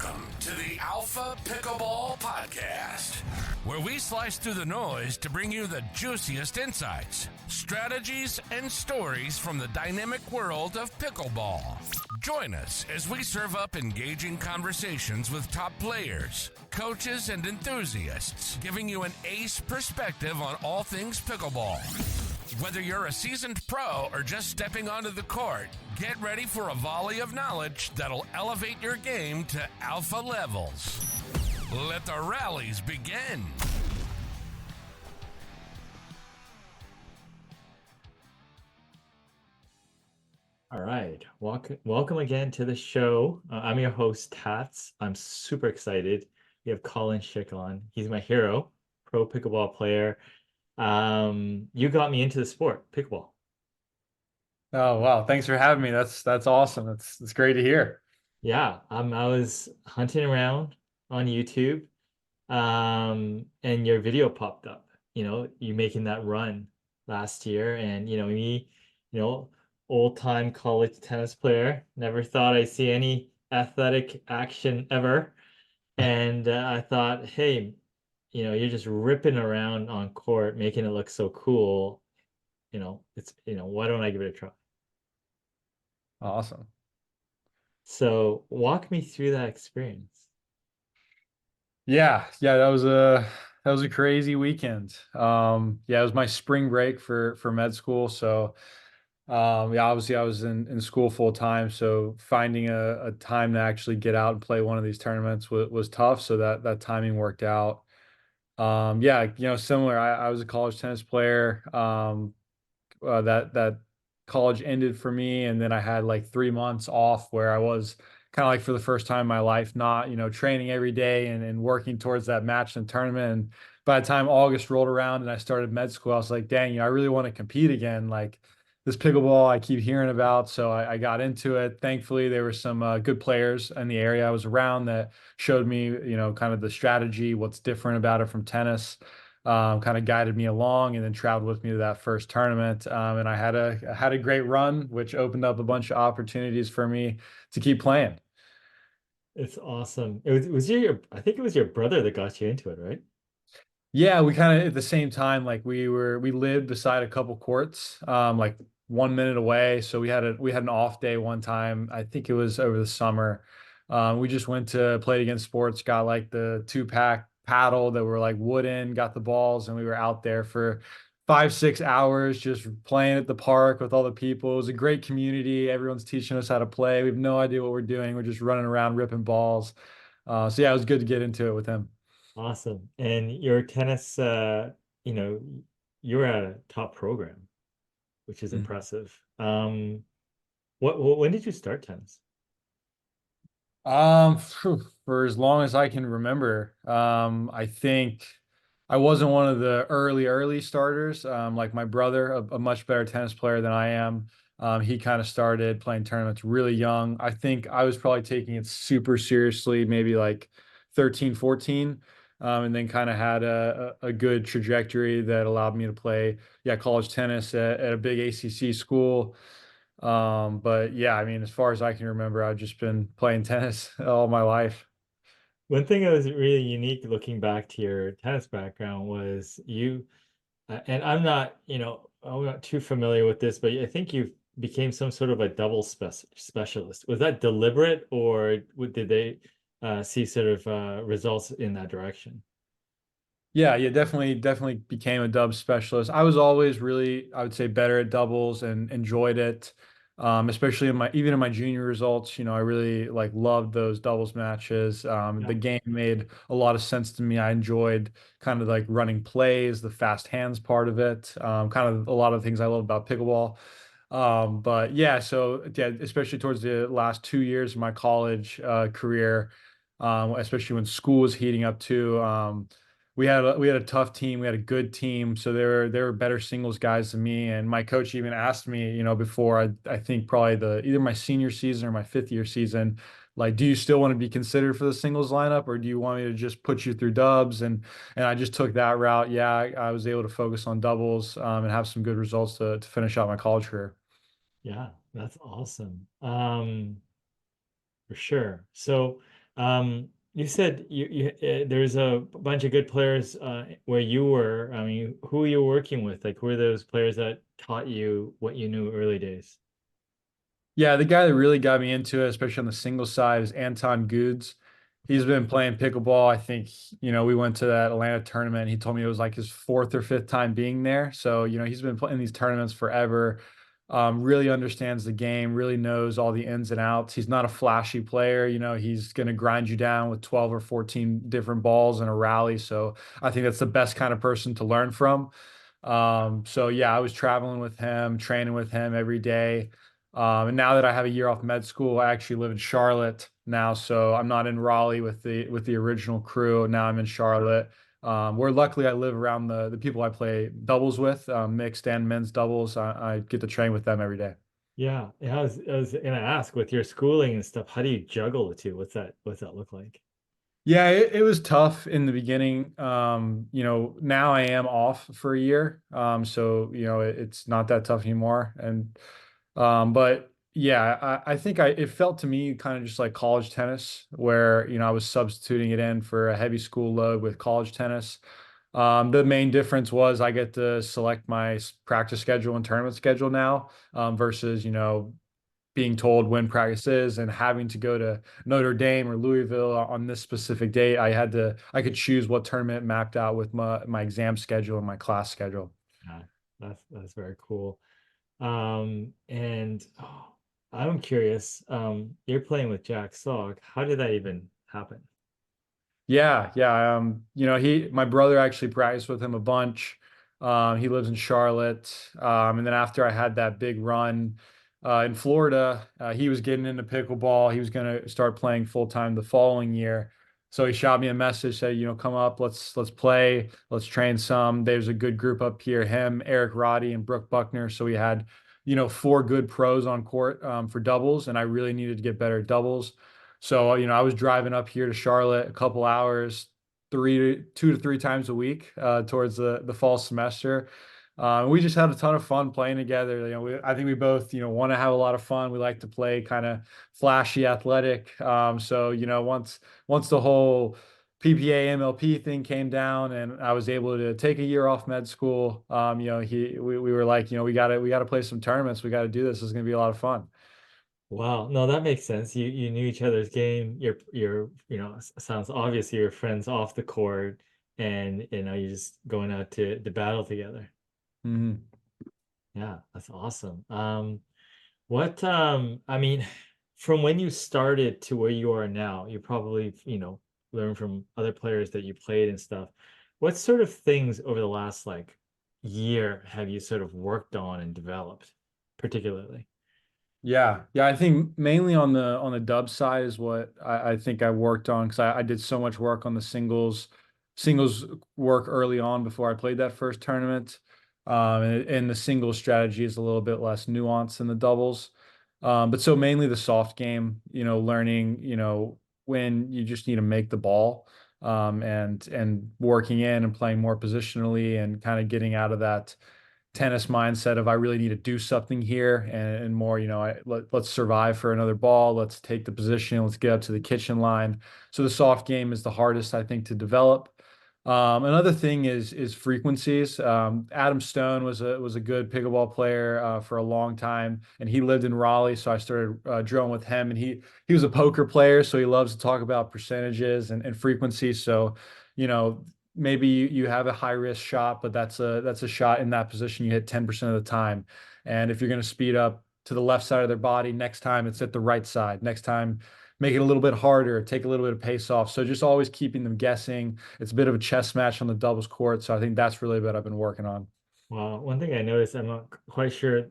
Welcome to the Alpha Pickleball Podcast, where we slice through the noise to bring you the juiciest insights, strategies, and stories from the dynamic world of pickleball. Join us as we serve up engaging conversations with top players, coaches, and enthusiasts, giving you an ace perspective on all things pickleball. Whether you're a seasoned pro or just stepping onto the court, get ready for a volley of knowledge that'll elevate your game to alpha levels. Let the rallies begin. All right. Welcome again to the show. I'm your host, Tats. I'm super excited. We have Collin Shick on. He's my hero, pro pickleball player. You got me into the sport, pickleball. Oh, wow. Thanks for having me. That's awesome. That's great to hear. Yeah, I was hunting around on YouTube, and your video popped up. You making that run last year, and me, old-time college tennis player. Never thought I'd see any athletic action ever, and I thought, hey, you're just ripping around on court, making it look so cool. Why don't I give it a try? Awesome. So walk me through that experience. Yeah, that was a crazy weekend. It was my spring break for med school. So obviously I was in school full time. So finding a time to actually get out and play one of these tournaments was tough. So that timing worked out. Similar. I was a college tennis player. That college ended for me, and then I had like 3 months off where I was kind of like for the first time in my life, not training every day and working towards that match and tournament. And by the time August rolled around and I started med school, I was like, dang, I really want to compete again. Like this pickleball I keep hearing about. So I got into it. Thankfully, there were some good players in the area I was around that showed me, kind of the strategy, what's different about it from tennis. Kind of guided me along and then traveled with me to that first tournament. And I had a great run, which opened up a bunch of opportunities for me to keep playing. It's awesome. I think it was your brother that got you into it, right? Yeah, we kind of at the same time, like we lived beside a couple courts, like 1 minute away. So we had an off day one time. I think it was over the summer. We just went to play against sports, got like the 2-pack paddle that were like wooden, got the balls, and we were out there for 5-6 hours just playing at the park with all the people. It was a great community. Everyone's teaching us how to play. We have no idea what we're doing. We're just running around ripping balls. So yeah, it was good to get into it with him. Awesome. And your tennis, you're at a top program, which is impressive. When did you start tennis? For as long as I can remember, I think I wasn't one of the early starters. Like my brother, a much better tennis player than I am. He kind of started playing tournaments really young. I think I was probably taking it super seriously, maybe like 13, 14. And then kind of had a good trajectory that allowed me to play, college tennis at a big ACC school. But yeah, I mean, as far as I can remember, I've just been playing tennis all my life. One thing that was really unique looking back to your tennis background was and I'm not too familiar with this, but I think you became some sort of a double specialist. Was that deliberate, or did they see sort of results in that direction? Yeah, definitely became a dub specialist. I was always really, I would say, better at doubles and enjoyed it. Especially even in my junior results, I really like loved those doubles matches. The game made a lot of sense to me. I enjoyed kind of like running plays, the fast hands part of it, kind of a lot of things I love about pickleball. But yeah, so yeah, especially towards the last 2 years of my college career, especially when school was heating up too. We had a tough team. We had a good team. So there were better singles guys than me. And my coach even asked me, before I think probably either my senior season or my fifth year season, like, do you still want to be considered for the singles lineup, or do you want me to just put you through dubs? And I just took that route. Yeah, I was able to focus on doubles and have some good results to finish out my college career. Yeah, that's awesome. For sure. So You said there's a bunch of good players where you were. I mean, who are you working with? Like, who are those players that taught you what you knew early days? Yeah, the guy that really got me into it, especially on the single side, is Anton Goods. He's been playing pickleball. I think, we went to that Atlanta tournament. He told me it was like his fourth or fifth time being there. So, he's been playing these tournaments forever. Really understands the game, really knows all the ins and outs. He's not a flashy player. He's going to grind you down with 12 or 14 different balls in a rally. So I think that's the best kind of person to learn from. So yeah, I was traveling with him, training with him every day. And now that I have a year off med school, I actually live in Charlotte now, so I'm not in Raleigh with the original crew. Now I'm in Charlotte, where luckily I live around the people I play doubles with, mixed and men's doubles. I get to train with them every day. Yeah. I was gonna ask with your schooling and stuff, how do you juggle the two? What's that look like? Yeah, it was tough in the beginning. Now I am off for a year. So it's not that tough anymore. But yeah, I think it felt to me kind of just like college tennis, where I was substituting it in for a heavy school load with college tennis. The main difference was I get to select my practice schedule and tournament schedule now, versus being told when practice is and having to go to Notre Dame or Louisville on this specific date. I could choose what tournament mapped out with my exam schedule and my class schedule. Yeah, that's very cool. And I'm curious, you're playing with Jack Sock. How did that even happen? Yeah, yeah. My brother actually practiced with him a bunch. He lives in Charlotte. And then after I had that big run in Florida, he was getting into pickleball. He was going to start playing full time the following year. So he shot me a message, said, come up, let's play, let's train some. There's a good group up here, him, Eric Roddy, and Brooke Buckner. So we had, four good pros on court for doubles, and I really needed to get better at doubles. So, I was driving up here to Charlotte a couple hours, 2 to 3 times a week towards the fall semester. We just had a ton of fun playing together. I think we both, want to have a lot of fun. We like to play kind of flashy, athletic. So, once the whole PPA MLP thing came down, and I was able to take a year off med school, we were like, we gotta play some tournaments. We got to do this. This is going to be a lot of fun. Wow, no, that makes sense. You knew each other's game. Sounds obvious you're friends off the court, and you're just going out to battle together. Mhm. Yeah, that's awesome. I mean, from when you started to where you are now, you probably, learned from other players that you played and stuff. What sort of things over the last like year have you sort of worked on and developed, particularly? Yeah, yeah. I think mainly on the dub side is what I think I worked on, because I did so much work on the singles work early on before I played that first tournament. And the singles strategy is a little bit less nuanced than the doubles. But so mainly the soft game, learning, when you just need to make the ball, and working in and playing more positionally and kind of getting out of that tennis mindset of I really need to do something here, and more, let's survive for another ball. Let's take the position. Let's get up to the kitchen line. So the soft game is the hardest, I think, to develop. Another thing is frequencies. Adam Stone was a good pickleball player for a long time, and he lived in Raleigh. So I started drilling with him, and he was a poker player, so he loves to talk about percentages and frequency. So, you know, maybe you have a high risk shot, but that's a shot in that position you hit 10% of the time. And if you're going to speed up to the left side of their body, next time it's at the right side. Next time, make it a little bit harder, take a little bit of pace off. So just always keeping them guessing. It's a bit of a chess match on the doubles court. So I think that's really what I've been working on. Well, one thing I noticed, I'm not quite sure,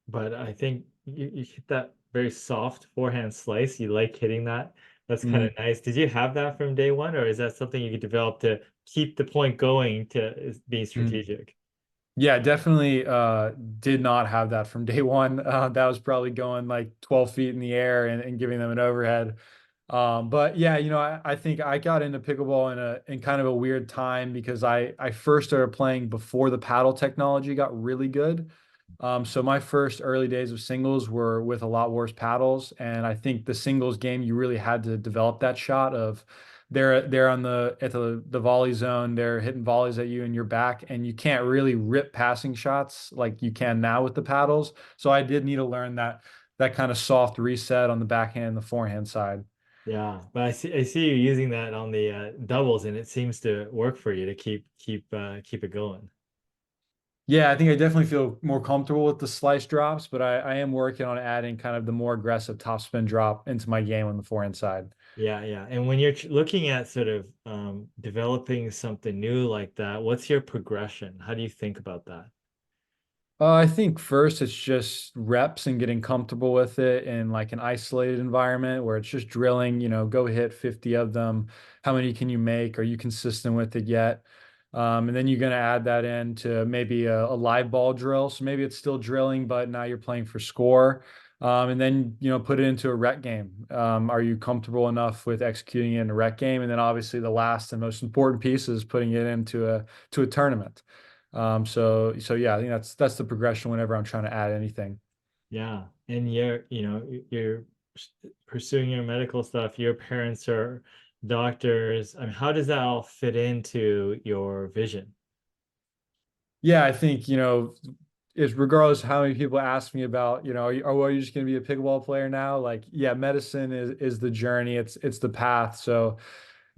but I think you hit that very soft forehand slice. You like hitting that. That's kind of nice. Did you have that from day one, or is that something you could develop to keep the point going to being strategic? Yeah, definitely did not have that from day one. That was probably going like 12 feet in the air and giving them an overhead. But yeah, I think I got into pickleball in kind of a weird time, because I first started playing before the paddle technology got really good. So my first early days of singles were with a lot worse paddles, and I think the singles game you really had to develop that shot of they're on the volley zone, they're hitting volleys at you in your back, and you can't really rip passing shots like you can now with the paddles. So I did need to learn that kind of soft reset on the backhand and the forehand side. Yeah, but I see you using that on the doubles, and it seems to work for you to keep it going. Yeah, I think I definitely feel more comfortable with the slice drops, but I am working on adding kind of the more aggressive topspin drop into my game on the forehand side. Yeah, yeah. And when you're looking at sort of developing something new like that, what's your progression? How do you think about that? I think first it's just reps and getting comfortable with it in like an isolated environment where it's just drilling, go hit 50 of them. How many can you make? Are you consistent with it yet? And then you're going to add that into maybe a live ball drill. So maybe it's still drilling, but now you're playing for score. And then, put it into a rec game. Are you comfortable enough with executing it in a rec game? And then obviously the last and most important piece is putting it into a tournament. So yeah, I think that's the progression whenever I'm trying to add anything. Yeah. And you're pursuing your medical stuff. Your parents are doctors. I mean, how does that all fit into your vision? Yeah, I think, is regardless of how many people ask me about, are you just going to be a pickleball player now? Like, yeah, medicine is the journey. It's the path. So,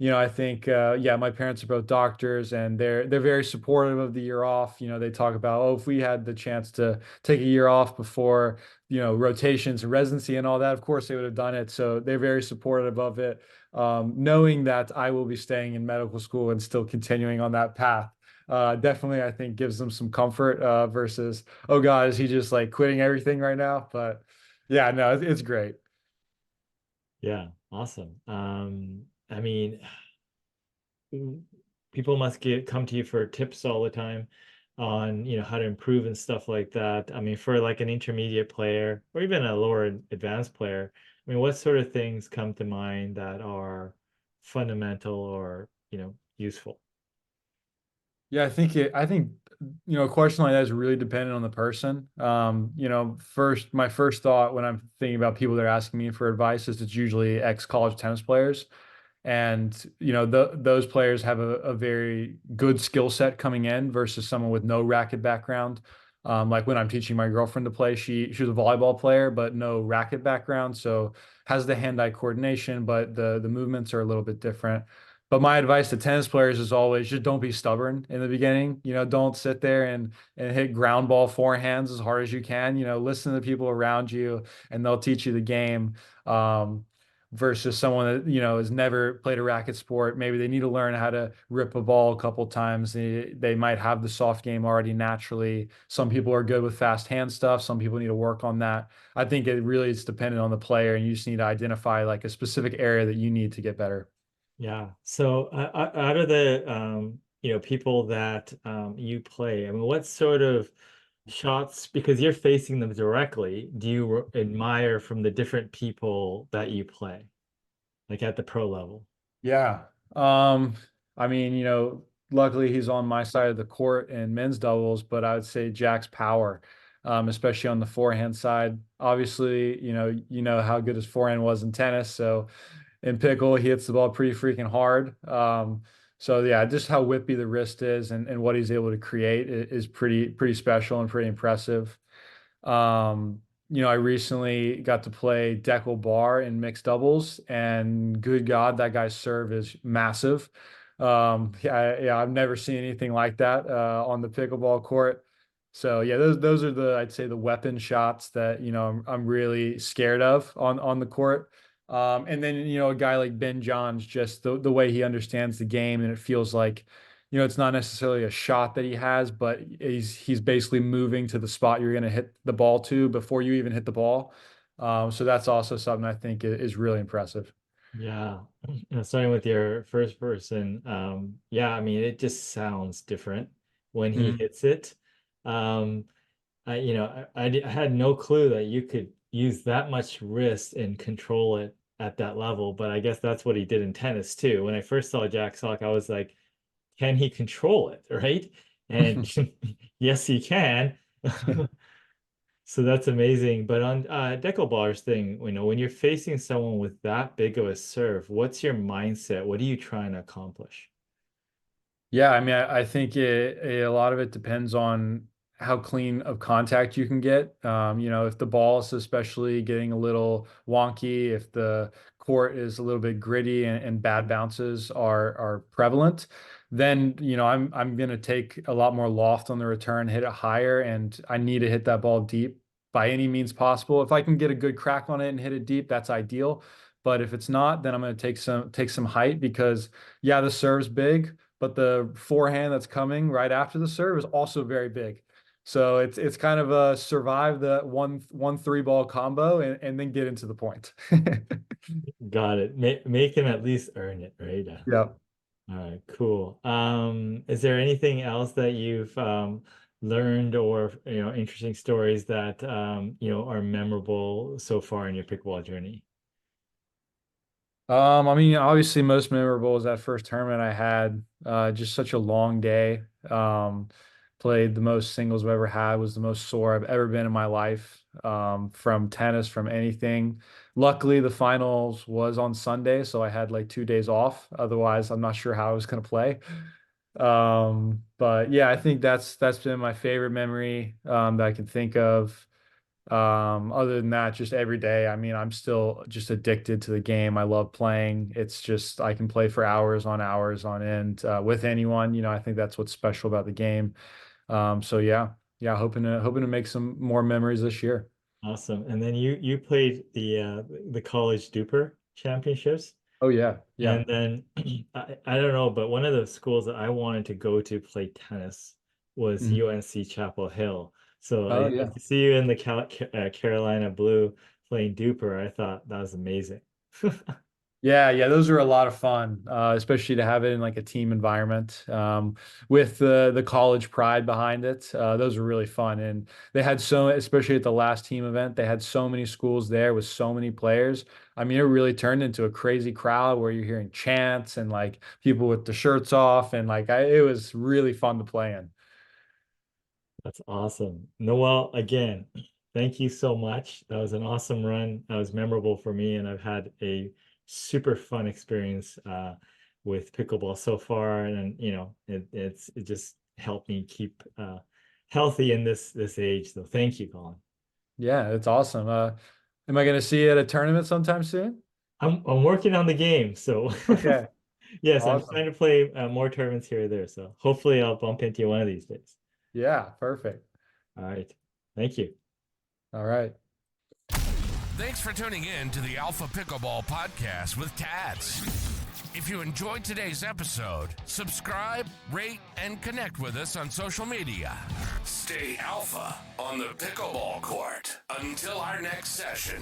I think, yeah, my parents are both doctors and they're very supportive of the year off. They talk about, oh, if we had the chance to take a year off before, rotations and residency and all that, of course they would have done it. So they're very supportive of it, knowing that I will be staying in medical school and still continuing on that path. Definitely, I think gives them some comfort versus, oh God, is he just like quitting everything right now? But yeah, no, it's great. Yeah, awesome. I mean, people must come to you for tips all the time on, how to improve and stuff like that. I mean, for like an intermediate player or even a lower advanced player, I mean, what sort of things come to mind that are fundamental or, useful? Yeah, I think a question like that is really dependent on the person. My first thought when I'm thinking about people that are asking me for advice is it's usually ex-college tennis players. And those players have a very good skill set coming in versus someone with no racket background. Like when I'm teaching my girlfriend to play, she was a volleyball player, but no racket background, so has the hand-eye coordination, but the movements are a little bit different. But my advice to tennis players is always just don't be stubborn in the beginning. Don't sit there and hit ground ball forehands as hard as you can. Listen to the people around you, and they'll teach you the game. Versus someone that has never played a racket sport. Maybe they need to learn how to rip a ball a couple times. They might have the soft game already naturally. Some people are good with fast hand stuff. Some people need to work on that. I think it really is dependent on the player, and you just need to identify like a specific area that you need to get better. Yeah. So out of the people that you play, I mean, what sort of shots, because you're facing them directly, do you admire from the different people that you play, like at the pro level? Yeah. I mean, luckily he's on my side of the court in men's doubles, but I would say Jack's power, especially on the forehand side. Obviously, you know how good his forehand was in tennis. So in pickle, he hits the ball pretty freaking hard. So yeah, just how whippy the wrist is and what he's able to create is pretty special and pretty impressive. Um, I recently got to play Dekel Bar in mixed doubles, and good God, that guy's serve is massive. Yeah, I've never seen anything like that on the pickleball court. So yeah, those are I'd say the weapon shots that I'm really scared of on the court. And then a guy like Ben Johns, just the way he understands the game, and it feels like it's not necessarily a shot that he has, but he's basically moving to the spot you're going to hit the ball to before you even hit the ball. So that's also something I think is really impressive. Yeah. Starting with your first person, yeah, I mean, it just sounds different when he Mhm. hits it. Um, I had no clue that you could use that much wrist and control it at that level, but I guess that's what he did in tennis too. When I first saw Jack Sock, I was like, can he control it, right? And yes, he can. So that's amazing. But on Deckelbar's thing, when you're facing someone with that big of a serve, what's your mindset? What are you trying to accomplish? Yeah, I mean, I think a lot of it depends on how clean of contact you can get. If the ball is especially getting a little wonky, if the court is a little bit gritty and bad bounces are prevalent, then I'm gonna take a lot more loft on the return, hit it higher, and I need to hit that ball deep by any means possible. If I can get a good crack on it and hit it deep, that's ideal. But if it's not, then I'm gonna take some height because yeah, the serve's big, but the forehand that's coming right after the serve is also very big. So it's kind of a survive the one three ball combo and then get into the point. Got it. Make him at least earn it, right? Yeah. All right, cool. Is there anything else that you've learned or interesting stories that are memorable so far in your pickleball journey? I mean, obviously, most memorable was that first tournament I had. Just such a long day. Played the most singles I've ever had. Was the most sore I've ever been in my life. From tennis, from anything. Luckily, the finals was on Sunday, so I had like 2 days off. Otherwise, I'm not sure how I was going to play. But yeah, I think that's been my favorite memory that I can think of. Other than that, just every day. I mean, I'm still just addicted to the game. I love playing. It's just I can play for hours on end with anyone. I think that's what's special about the game. So yeah, hoping to make some more memories this year. Awesome. And then you played the college Duper championships. Oh yeah, yeah. And then I don't know, but one of the schools that I wanted to go to play tennis was Mhm. UNC Chapel Hill. So Oh to yeah. see you in the Carolina Blue playing Duper, I thought that was amazing. Yeah, those are a lot of fun, especially to have it in like a team environment with the college pride behind it. Those are really fun, and they had especially at the last team event, they had so many schools there with so many players. I mean, it really turned into a crazy crowd where you're hearing chants and like people with the shirts off, and like it was really fun to play in. That's awesome. Noel, again, thank you so much. That was an awesome run. That was memorable for me, and I've had a super fun experience with pickleball so far. And it just helped me keep healthy in this age. So thank you, Colin. Yeah, it's awesome. Am I going to see you at a tournament sometime soon? I'm working on the game, so Okay, yes, I'm awesome. trying to play more tournaments here or there. So hopefully I'll bump into you one of these days. Yeah, perfect. All right. Thank you. All right. Thanks for tuning in to the Alpha Pickleball Podcast with Tats. If you enjoyed today's episode, subscribe, rate, and connect with us on social media. Stay alpha on the pickleball court. Until our next session.